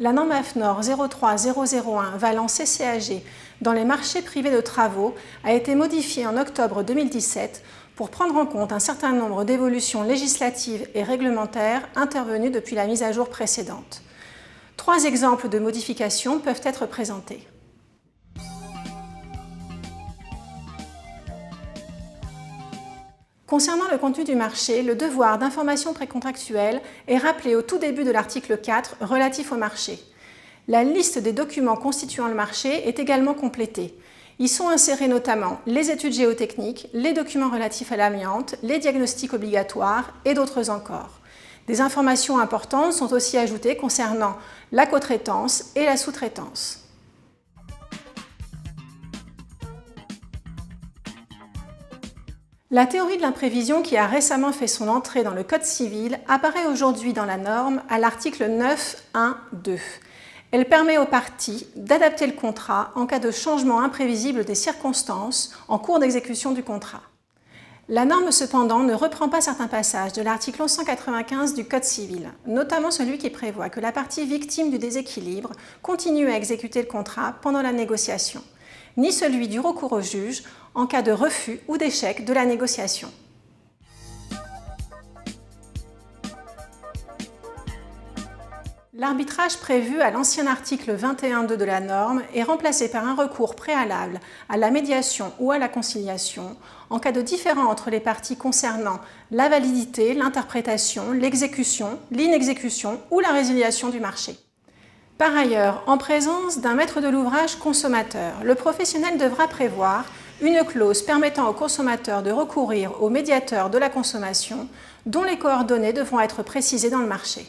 La norme AFNOR 03001 valant CCAG dans les marchés privés de travaux a été modifiée en octobre 2017 pour prendre en compte un certain nombre d'évolutions législatives et réglementaires intervenues depuis la mise à jour précédente. 3 exemples de modifications peuvent être présentés. Concernant le contenu du marché, le devoir d'information précontractuelle est rappelé au tout début de l'article 4 relatif au marché. La liste des documents constituant le marché est également complétée. Y sont insérés notamment les études géotechniques, les documents relatifs à l'amiante, les diagnostics obligatoires et d'autres encore. Des informations importantes sont aussi ajoutées concernant la cotraitance et la sous-traitance. La théorie de l'imprévision qui a récemment fait son entrée dans le Code civil apparaît aujourd'hui dans la norme à l'article 9.1.2. Elle permet aux parties d'adapter le contrat en cas de changement imprévisible des circonstances en cours d'exécution du contrat. La norme cependant ne reprend pas certains passages de l'article 1195 du Code civil, notamment celui qui prévoit que la partie victime du déséquilibre continue à exécuter le contrat pendant la négociation, ni celui du recours au juge en cas de refus ou d'échec de la négociation. L'arbitrage prévu à l'ancien article 21.2 de la norme est remplacé par un recours préalable à la médiation ou à la conciliation en cas de différend entre les parties concernant la validité, l'interprétation, l'exécution, l'inexécution ou la résiliation du marché. Par ailleurs, en présence d'un maître de l'ouvrage consommateur, le professionnel devra prévoir une clause permettant au consommateur de recourir au médiateur de la consommation dont les coordonnées devront être précisées dans le marché.